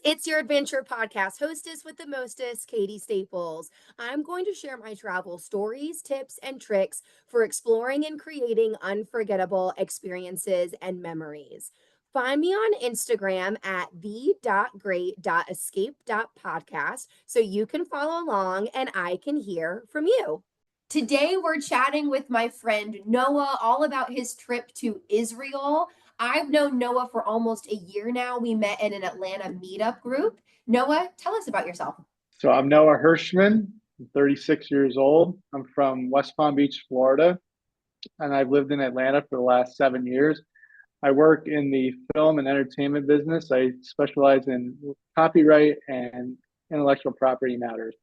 It's your adventure podcast hostess with the mostest, Katie Staples. I'm going to share my travel stories, tips, and tricks for exploring and creating unforgettable experiences and memories. Find me on Instagram at the.great.escape.podcast so you can follow along and I can hear from you. Today, we're chatting with my friend Noah all about his trip to Israel. I've known Noah for almost a year now. We met in an Atlanta meetup group. Noah, tell us about yourself. So I'm Noah Hershman. I'm 36 years old. I'm from West Palm Beach, Florida, and I've lived in Atlanta for the last 7 years. I work in the film and entertainment business. I specialize in copyright and intellectual property matters.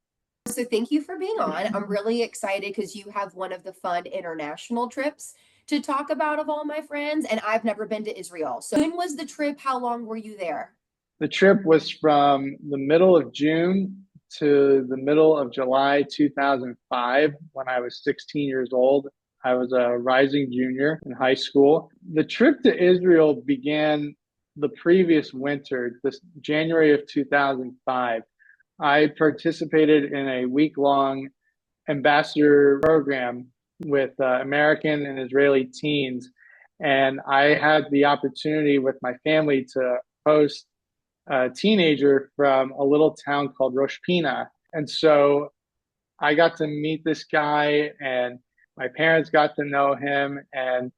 So thank you for being on. I'm really excited because you have one of the fun international trips to talk about of all my friends, and I've never been to Israel. So when was the trip? How long were you there? The trip was from the middle of June to the middle of July 2005 when I was 16 years old. I was a rising junior in high school. The trip to Israel began the previous winter, this January of 2005. I participated in a week-long ambassador program with American and Israeli teens. And I had the opportunity with my family to host a teenager from a little town called Rosh Pinna. And so I got to meet this guy, and my parents got to know him. And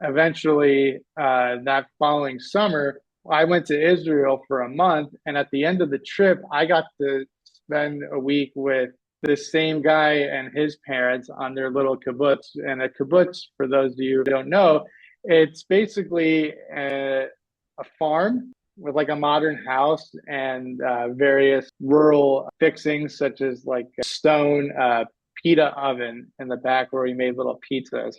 eventually, that following summer, I went to Israel for a month. And at the end of the trip, I got to spend a week with this same guy and his parents on their little kibbutz. And a kibbutz, for those of you who don't know, it's basically a farm with like a modern house and various rural fixings, such as like a stone pita oven in the back where we made little pizzas.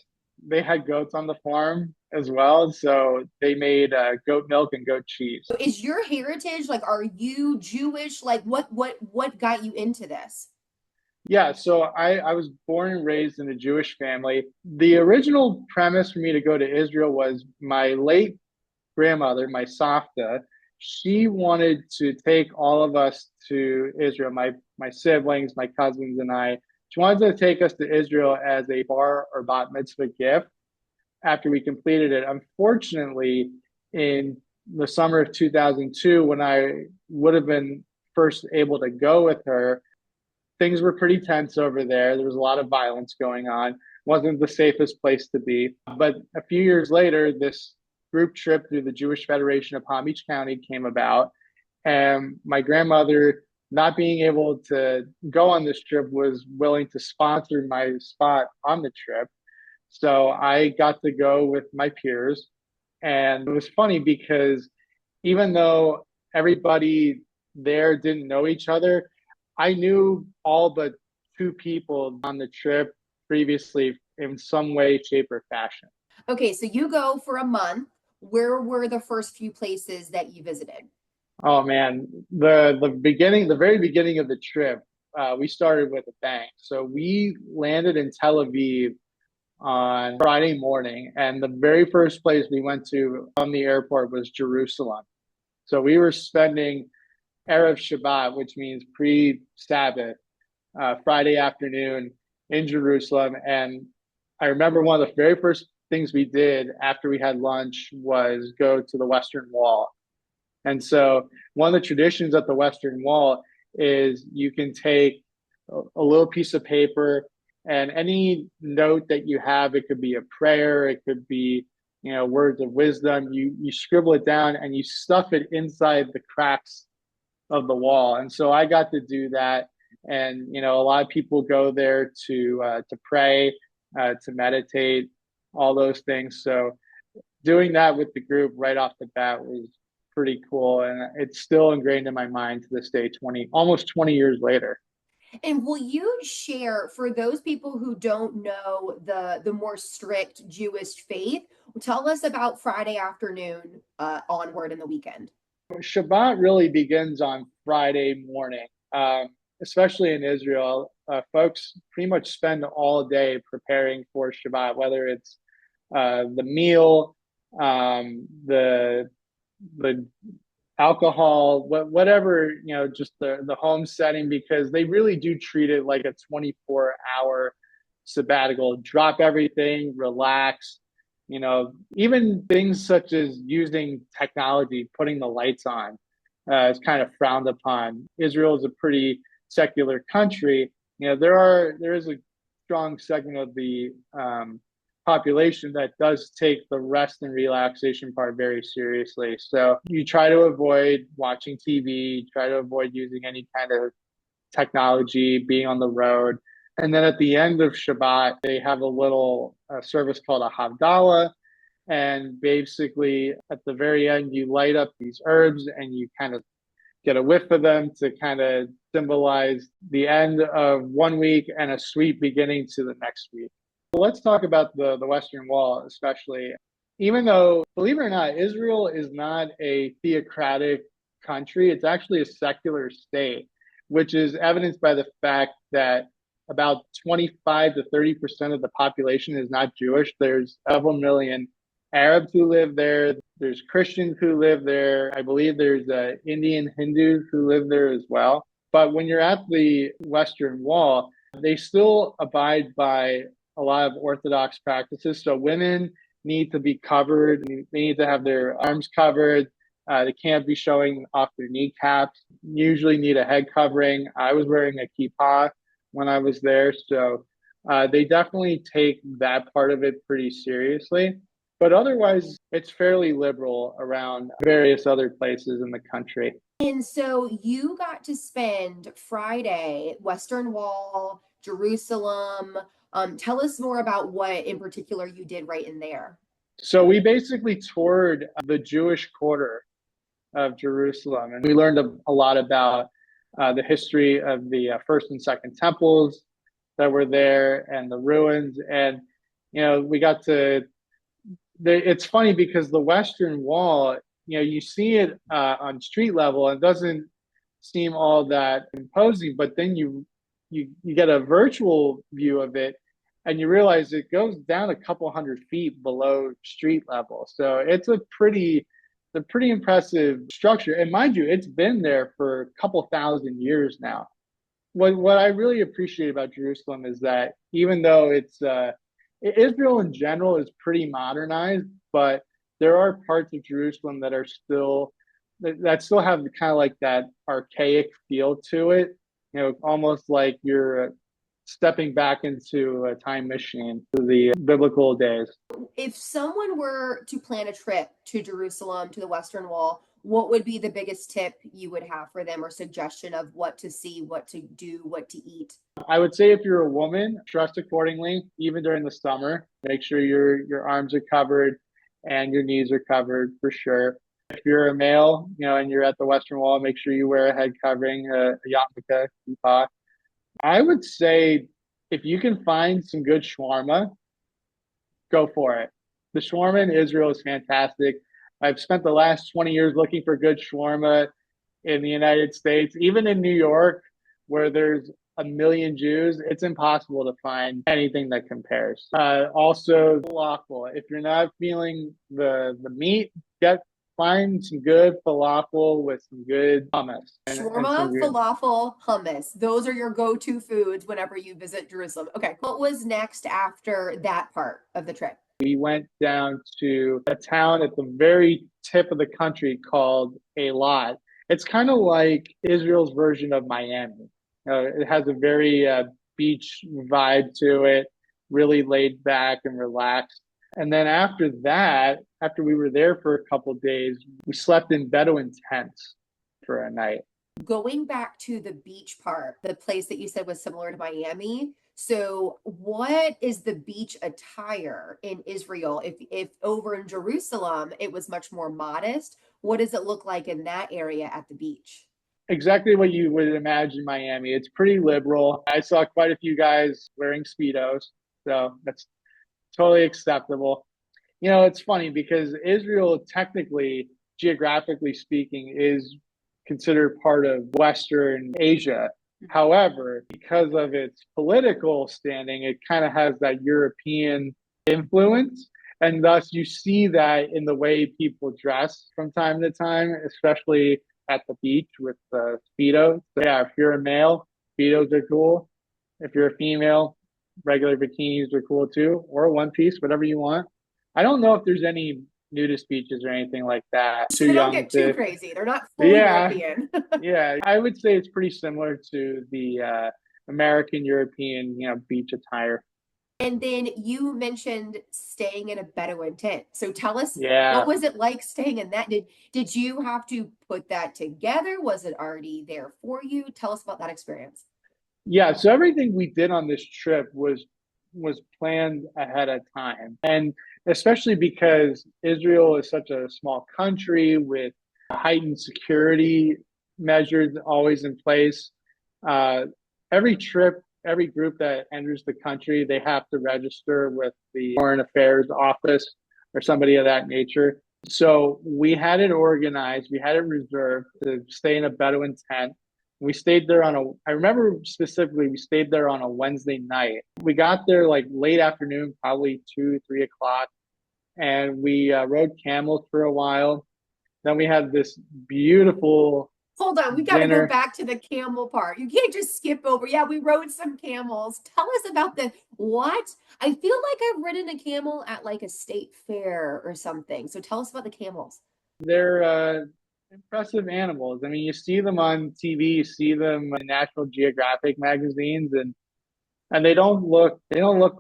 They had goats on the farm as well, so they made goat milk and goat cheese. Is your heritage like, are you Jewish? Like what got you into this? Yeah, so I was born and raised in a Jewish family. The original premise for me to go to Israel was my late grandmother, my Savta. She wanted to take all of us to Israel, my siblings, my cousins, and I. She wanted to take us to Israel as a bar or bat mitzvah gift after we completed it. Unfortunately, in the summer of 2002, when I would have been first able to go with her, things were pretty tense over there. There was a lot of violence going on. Wasn't the safest place to be. But a few years later, this group trip through the Jewish Federation of Palm Beach County came about. And my grandmother, not being able to go on this trip, was willing to sponsor my spot on the trip. So I got to go with my peers. And it was funny because even though everybody there didn't know each other, I knew all but two people on the trip previously in some way, shape, or fashion. Okay, so you go for a month. Where were the first few places that you visited? Oh man, the very beginning of the trip, we started with a bang. So we landed in Tel Aviv on Friday morning, and the very first place we went to from the airport was Jerusalem. So we were spending Erev Shabbat, which means pre-Sabbath, Friday afternoon in Jerusalem. And I remember one of the very first things we did after we had lunch was go to the Western Wall. And so one of the traditions at the Western Wall is you can take a little piece of paper, and any note that you have, it could be a prayer, it could be, words of wisdom, you scribble it down and you stuff it inside the cracks of the wall. And so I got to do that. And, a lot of people go there to pray, to meditate, all those things. So doing that with the group right off the bat was pretty cool. And it's still ingrained in my mind to this day, almost 20 years later. And will you share, for those people who don't know the more strict Jewish faith, tell us about Friday afternoon onward in the weekend? Shabbat really begins on Friday morning, especially in Israel. Folks pretty much spend all day preparing for Shabbat, whether it's the meal, the alcohol, whatever, just the home setting, because they really do treat it like a 24-hour sabbatical. Drop everything, relax. Even things such as using technology, putting the lights on, is kind of frowned upon. Israel is a pretty secular country. There is a strong segment of the population that does take the rest and relaxation part very seriously. So you try to avoid watching TV, try to avoid using any kind of technology, being on the road. And then at the end of Shabbat, they have a little service called a Havdalah. And basically, at the very end, you light up these herbs and you kind of get a whiff of them to kind of symbolize the end of one week and a sweet beginning to the next week. Let's talk about the Western Wall, especially. Even though, believe it or not, Israel is not a theocratic country, it's actually a secular state, which is evidenced by the fact that about 25 to 30% of the population is not Jewish. There's several million Arabs who live there. There's Christians who live there. I believe there's Indian Hindus who live there as well. But when you're at the Western Wall, they still abide by a lot of Orthodox practices. So women need to be covered. They need to have their arms covered. They can't be showing off their kneecaps. Usually need a head covering. I was wearing a kippah when I was there. So they definitely take that part of it pretty seriously. But otherwise, it's fairly liberal around various other places in the country. And so you got to spend Friday, Western Wall, Jerusalem. Tell us more about what in particular you did right in there. So we basically toured the Jewish quarter of Jerusalem, and we learned a lot about the history of the first and second temples that were there and the ruins. And, we got to, it's funny because the Western Wall, you see it on street level and it doesn't seem all that imposing, but then you get a virtual view of it and you realize it goes down a couple hundred feet below street level. So it's a pretty impressive structure. And mind you, it's been there for a couple thousand years now. What I really appreciate about Jerusalem is that even though Israel in general is pretty modernized, but there are parts of Jerusalem that are still have kind of like that archaic feel to it. Almost like you're stepping back into a time machine to the biblical days. If someone were to plan a trip to Jerusalem, to the Western Wall, what would be the biggest tip you would have for them or suggestion of what to see, what to do, what to eat? I would say if you're a woman, dress accordingly, even during the summer. Make sure your arms are covered and your knees are covered for sure. If you're a male, and you're at the Western Wall, make sure you wear a head covering, a yarmulke, kippah. I would say if you can find some good shawarma, go for it. The shawarma in Israel is fantastic. I've spent the last 20 years looking for good shawarma in the United States, even in New York, where there's a million Jews. It's impossible to find anything that compares. Also, falafel. If you're not feeling the meat, find some good falafel with some good hummus. Shawarma, falafel, hummus. Those are your go-to foods whenever you visit Jerusalem. Okay, what was next after that part of the trip? We went down to a town at the very tip of the country called Eilat. It's kind of like Israel's version of Miami. It has a very beach vibe to it, really laid back and relaxed. And then after that, after we were there for a couple of days, we slept in bedouin tents for a night. Going back to the beach part, the place that you said was similar to Miami. So what is the beach attire in Israel? If over in Jerusalem it was much more modest, what does it look like in that area at the beach? Exactly what you would imagine Miami. It's pretty liberal. I saw quite a few guys wearing Speedos, so that's totally acceptable. It's funny because Israel, technically, geographically speaking, is considered part of Western Asia. However, because of its political standing, it kind of has that European influence. And thus you see that in the way people dress from time to time, especially at the beach with the Speedos. So yeah, if you're a male, Speedos are cool. If you're a female, regular bikinis are cool too, or a one piece, whatever you want. I don't know if there's any nudist beaches or anything like that. So Too they don't young get too to. crazy. They're not But full yeah, European. yeah, I would say it's pretty similar to the American European, beach attire. And then you mentioned staying in a bedouin tent. So tell us, what Yeah. was it like staying in that? Did you have to put that together? Was it already there for you? Tell us about that experience. Yeah, so everything we did on this trip was planned ahead of time. And especially because Israel is such a small country with heightened security measures always in place. Uh, every trip, every group that enters the country, they have to register with the Foreign Affairs Office or somebody of that nature. So we had it organized, we had it reserved to stay in a Bedouin tent. We stayed there I remember specifically, we stayed there on a Wednesday night. We got there like late afternoon, probably 2, 3 o'clock, and we rode camels for a while. Then we had this beautiful Hold on, we got to go dinner. back to the camel part. You can't just skip over. Yeah, we rode some camels. Tell us about the what? I feel like I've ridden a camel at like a state fair or something. So tell us about the camels. They're impressive animals. I mean, you see them on TV, you see them in National Geographic magazines, and they don't look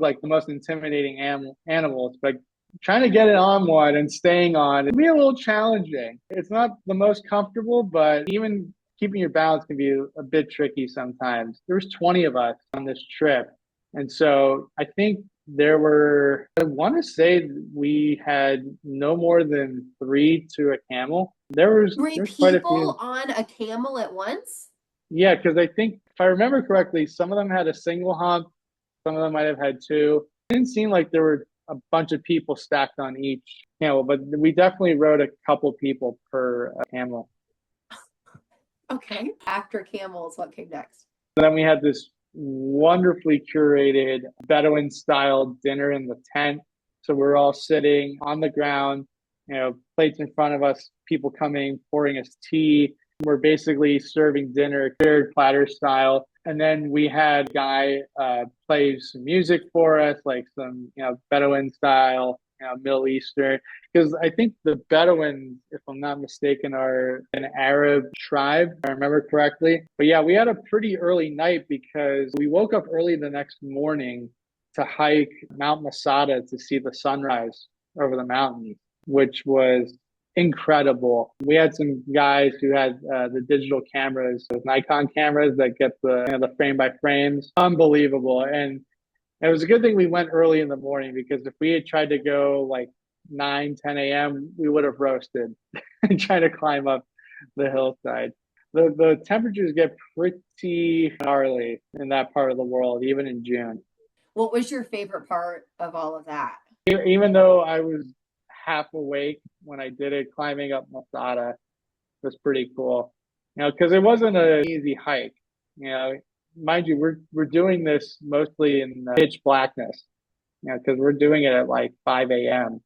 like the most intimidating animals, but trying to get it on one and staying on it can be a little challenging. It's not the most comfortable, but even keeping your balance can be a bit tricky sometimes. There was 20 of us on this trip. And so I think I want to say we had no more than three to a camel. Three There's quite a people few. on a camel at once? Yeah, because I think if I remember correctly, some of them had a single hump, some of them might have had two. It didn't seem like there were a bunch of people stacked on each camel, but we definitely rode a couple people per camel. Okay. After camels, what came next? And then we had this wonderfully curated Bedouin style dinner in the tent. So we're all sitting on the ground, plates in front of us, people coming, pouring us tea. We're basically serving dinner, shared platter style. And then we had a guy play some music for us, like some, Bedouin style, Middle Eastern. Because I think the Bedouins, if I'm not mistaken, are an Arab tribe, if I remember correctly. But yeah, we had a pretty early night because we woke up early the next morning to hike Mount Masada to see the sunrise over the mountains, which was incredible. We had some guys who had the digital cameras, those Nikon cameras that get the frame by frames. Unbelievable. And it was a good thing we went early in the morning because if we had tried to go like 9, 10 a.m., we would have roasted and trying to climb up the hillside. The temperatures get pretty gnarly in that part of the world, even in June. What was your favorite part of all of that? Even though I was half awake when I did it, climbing up Masada was pretty cool. Because it wasn't an easy hike. You know, mind you, we're doing this mostly in pitch blackness. Because we're doing it at like 5 a.m.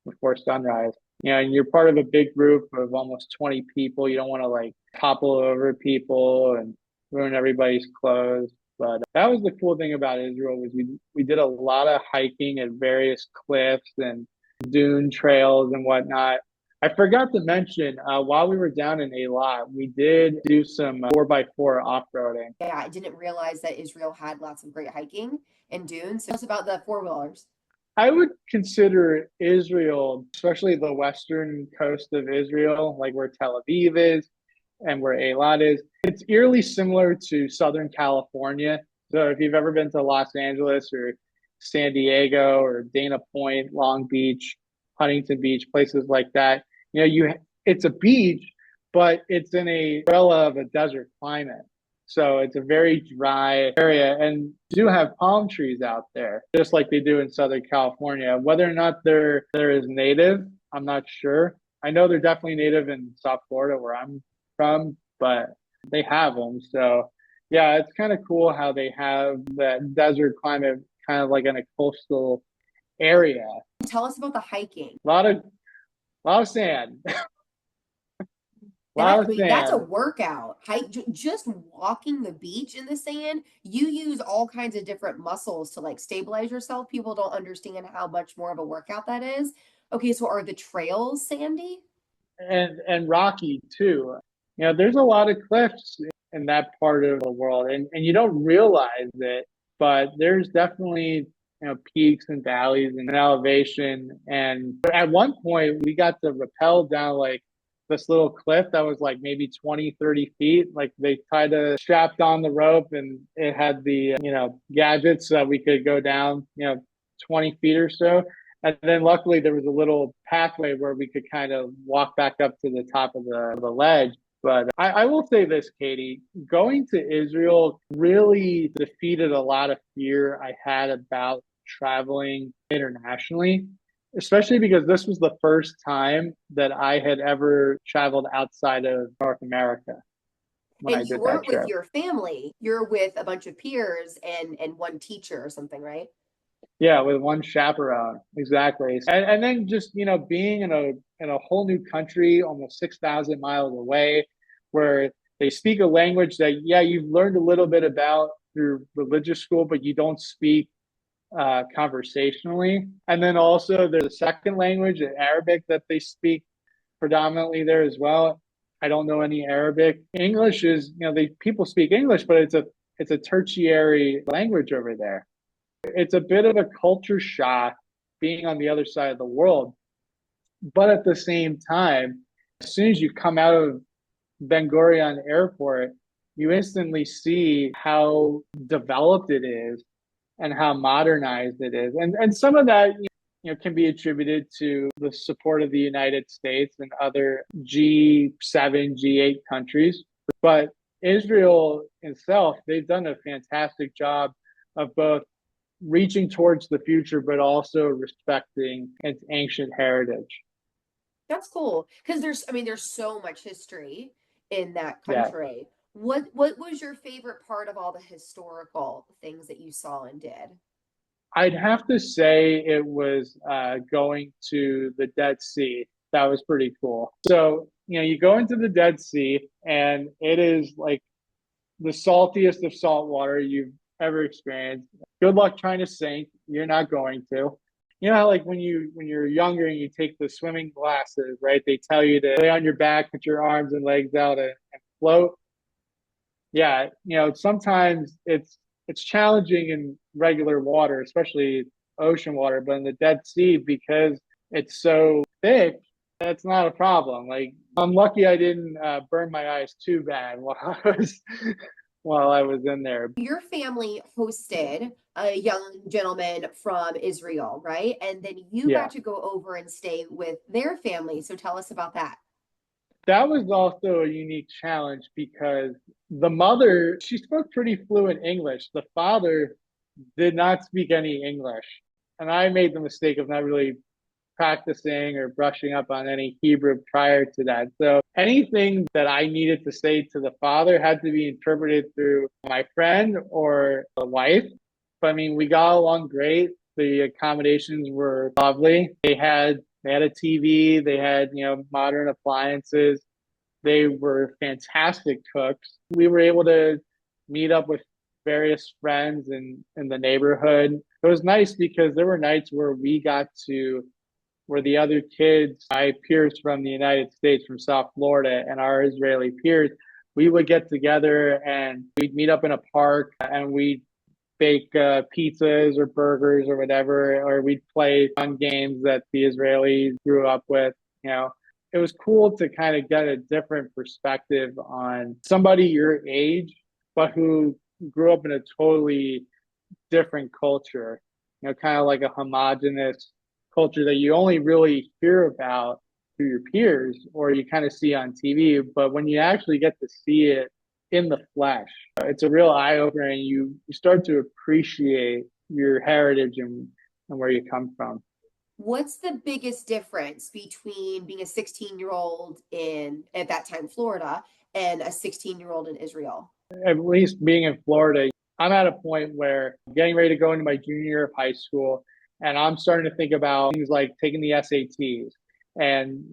before sunrise. And you're part of a big group of almost 20 people. You don't want to like topple over people and ruin everybody's clothes. But that was the cool thing about Israel was we did a lot of hiking at various cliffs and dune trails and whatnot. I forgot to mention while we were down in Eilat, we did do some 4x4 off-roading. Yeah, I didn't realize that Israel had lots of great hiking and dunes. Tell us about the four-wheelers. I would consider Israel, especially the western coast of Israel, like where Tel Aviv is and where Eilat is. It's eerily similar to Southern California. So if you've ever been to Los Angeles or San Diego or Dana Point, Long Beach, Huntington Beach, places like that, it's a beach, but it's in a umbrella of a desert climate. So it's a very dry area and do have palm trees out there, just like they do in Southern California. Whether or not they're as native, I'm not sure. I know they're definitely native in South Florida where I'm from, but they have them. So yeah, it's kind of cool how they have that desert climate kind of like in a coastal area. Tell us about the hiking. A lot of sand, a lot That, of I mean, that's a sand. workout. Just walking the beach in the sand, you use all kinds of different muscles to like stabilize yourself. People don't understand how much more of a workout that is. Okay, so are the trails sandy? And rocky too. You know, there's a lot of cliffs in that part of the world, and you don't realize it, but there's definitely peaks and valleys and elevation. And at one point, we got to rappel down like this little cliff that was like maybe 20, 30 feet. Like they tied a strapped on the rope, and it had the gadgets so that we could go down 20 feet or so. And then luckily there was a little pathway where we could kind of walk back up to the top of the ledge. But I will say this, Katie, going to Israel really defeated a lot of fear I had about traveling internationally, especially because this was the first time that I had ever traveled outside of North America when And I you did that weren't with trip. your family, you're with a bunch of peers and one teacher or something, right? Yeah, with one chaperone, exactly. And then just being in a whole new country, almost 6,000 miles away, where they speak a language that you've learned a little bit about through religious school, but you don't speak conversationally. And then also there's a second language, Arabic, that they speak predominantly there as well. I don't know any Arabic. English is they people speak English, but it's a tertiary language over there. It's a bit of a culture shock being on the other side of the world. But at the same time, as soon as you come out of Ben Gurion Airport, you instantly see how developed it is and how modernized it is. And some of that can be attributed to the support of the United States and other G7, G8 countries. But Israel itself, they've done a fantastic job of both reaching towards the future, but also respecting its ancient heritage. That's cool. Because I mean, there's so much history in that Yeah. country. What was your favorite part of all the historical things that you saw and did? I'd have to say it was going to the Dead Sea. That was pretty cool. So, you go into the Dead Sea, and it is like the saltiest of salt water you've ever experienced. Good luck trying to sink. You're not going to. You know how like when you're younger and you take the swimming classes, right? They tell you to lay on your back, put your arms and legs out and float. Yeah, sometimes it's challenging in regular water, especially ocean water, but in the Dead Sea, because it's so thick, that's not a problem. Like I'm lucky I didn't burn my eyes too bad while I was in there. Your family hosted a young gentleman from Israel, right? And then you Yeah. got to go over and stay with their family. So tell us about that. That was also a unique challenge because the mother, she spoke pretty fluent English. The father did not speak any English. And I made the mistake of not really practicing or brushing up on any Hebrew prior to that. So anything that I needed to say to the father had to be interpreted through my friend or the wife. But I mean, we got along great. The accommodations were lovely. They had a TV, they had, modern appliances. They were fantastic cooks. We were able to meet up with various friends in the neighborhood. It was nice because there were nights where we got to where the other kids, my peers from the United States, from South Florida, and our Israeli peers, we would get together and we'd meet up in a park and we'd bake pizzas or burgers or whatever, or we'd play fun games that the Israelis grew up with. You know, it was cool to kind of get a different perspective on somebody your age, but who grew up in a totally different culture, kind of like a homogenous culture that you only really hear about through your peers or you kind of see on TV. But when you actually get to see it in the flesh, it's a real eye opener, and you start to appreciate your heritage and where you come from. What's the biggest difference between being a 16-year-old in, at that time, Florida, and a 16-year-old in Israel? At least being in Florida, I'm at a point where I'm getting ready to go into my junior year of high school. And I'm starting to think about things like taking the SATs and,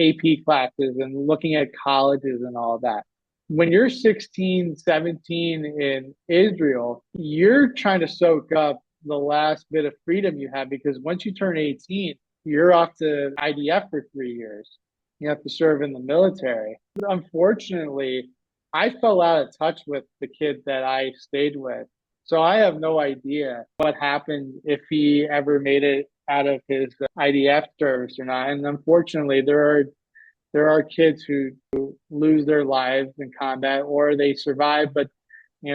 AP classes and looking at colleges and all of that. When you're 16, 17 in Israel, you're trying to soak up the last bit of freedom you have because once you turn 18, you're off to IDF for 3 years. You have to serve in the military. Unfortunately, I fell out of touch with the kid that I stayed with. So I have no idea what happened if he ever made it out of his IDF service or not. And unfortunately, there are kids who lose their lives in combat or they survive but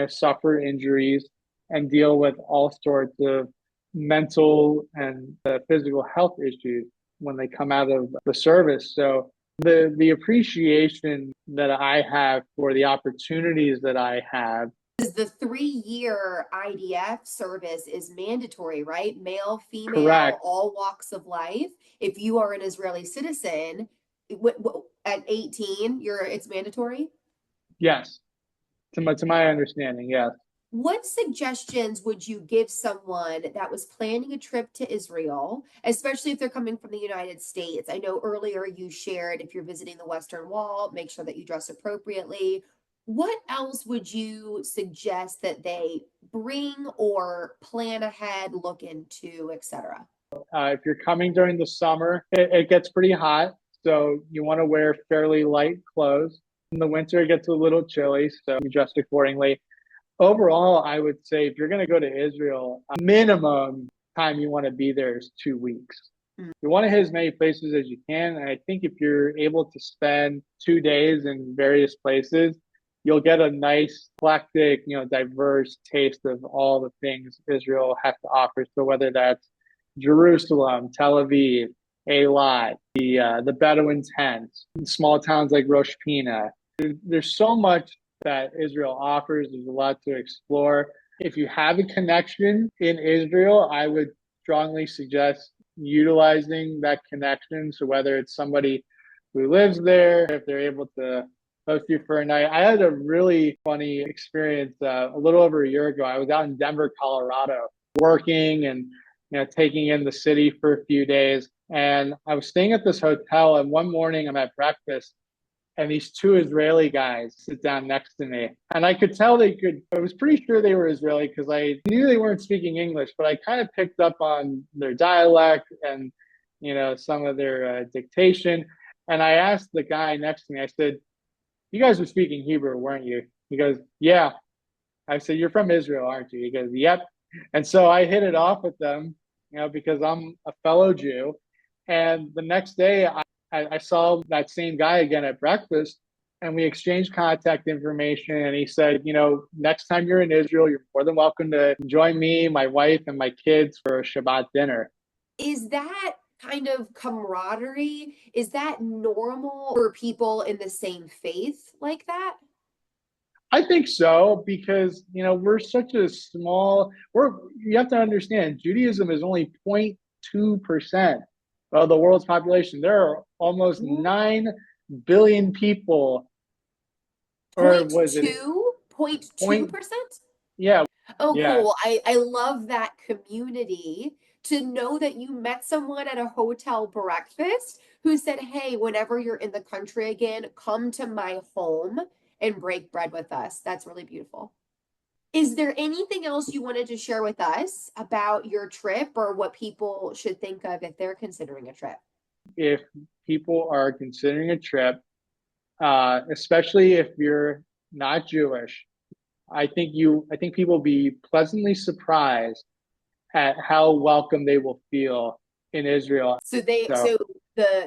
suffer injuries and deal with all sorts of mental and physical health issues when they come out of the service. So the appreciation that I have for the opportunities that I have. The 3 year IDF service is mandatory, right? Male, female, Correct. all walks of life. If you are an Israeli citizen, at 18, it's mandatory. Yes. To my understanding, yes. What suggestions would you give someone that was planning a trip to Israel, especially if they're coming from the United States? I know earlier you shared if you're visiting the Western Wall, make sure that you dress appropriately. What else would you suggest that they bring or plan ahead, look into, etc.? If you're coming during the summer, it gets pretty hot. So you want to wear fairly light clothes. In the winter, it gets a little chilly. So you dress accordingly. Overall, I would say if you're going to go to Israel, a minimum time you want to be there is 2 weeks. You want to hit as many places as you can. And I think if you're able to spend 2 days in various places, you'll get a nice, eclectic, diverse taste of all the things Israel has to offer. So whether that's Jerusalem, Tel Aviv, Eilat, the bedouin tents, small towns like Rosh Pinna. There's so much that Israel offers. There's a lot to explore. If you have a connection in Israel, I would strongly suggest utilizing that connection. So whether it's somebody who lives there, if they're able to host you for a night. I had a really funny experience a little over a year ago. I was out in Denver, Colorado, working and taking in the city for a few days. And I was staying at this hotel, and one morning I'm at breakfast, and these two Israeli guys sit down next to me. And I could tell I was pretty sure they were Israeli because I knew they weren't speaking English, but I kind of picked up on their dialect and, some of their dictation. And I asked the guy next to me, I said, "You guys were speaking Hebrew, weren't you?" He goes, "Yeah." I said, "You're from Israel, aren't you?" He goes, "Yep." And so I hit it off with them, because I'm a fellow Jew. And the next day, I saw that same guy again at breakfast, and we exchanged contact information. And he said, "Next time you're in Israel, you're more than welcome to join me, my wife, and my kids for a Shabbat dinner." Is that kind of camaraderie? Is that normal for people in the same faith like that? I think so because we're such a small. You have to understand Judaism is only 0.2% of the world's population. There are almost 9 billion people, or Point was it two, point two point? percent? Yeah, Oh, yeah, cool. I love that community to know that you met someone at a hotel breakfast who said, "Hey, whenever you're in the country again, come to my home and break bread with us." That's really beautiful. Is there anything else you wanted to share with us about your trip or what people should think of if they're considering a trip? if people are considering a trip, especially if you're not Jewish, I think people will be pleasantly surprised at how welcome they will feel in Israel. So So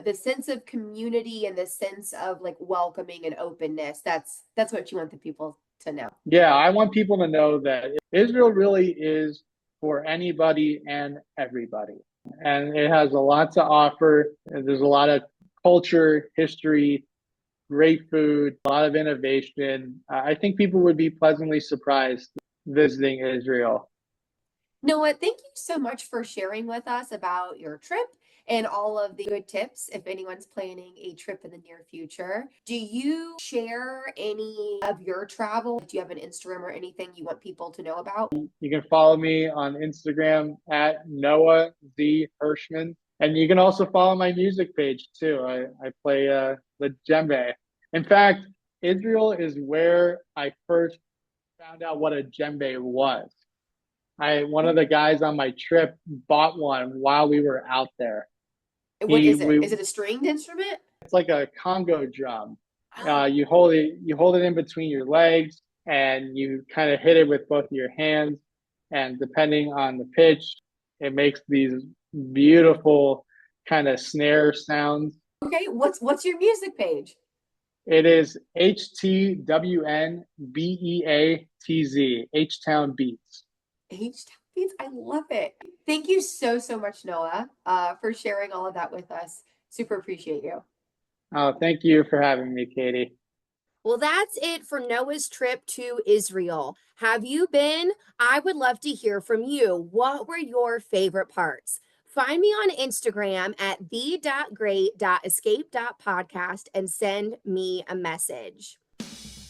the sense of community and the sense of like welcoming and openness, that's what you want the people to know. yeah, I want people to know that Israel really is for anybody and everybody. And it has a lot to offer. There's a lot of culture, history, great food, a lot of innovation. I think people would be pleasantly surprised visiting Israel. Noah, thank you so much for sharing with us about your trip and all of the good tips if anyone's planning a trip in the near future. Do you share any of your travel? Do you have an Instagram or anything you want people to know about? You can follow me on Instagram at Noah Z Hershman. And you can also follow my music page too. I play the djembe. In fact, Israel is where I first found out what a djembe was. One of the guys on my trip bought one while we were out there. What He is it? we Is it a stringed instrument? It's like a Congo drum. Oh, You hold it in between your legs, and you kind of hit it with both your hands. And depending on the pitch, it makes these beautiful kind of snare sounds. okay. What's your music page? It is HTWNBEATZ, H Town Beats. H Town Beats. I love it. Thank you so much, Noah, for sharing all of that with us. Super appreciate you. Oh, thank you for having me, Katie. Well, that's it for Noah's trip to Israel. Have you been? I would love to hear from you. What were your favorite parts? Find me on Instagram at the.great.escape.podcast and send me a message.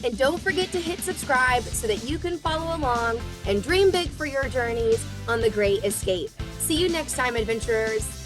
And don't forget to hit subscribe so that you can follow along and dream big for your journeys on the Great Escape. See you next time, adventurers.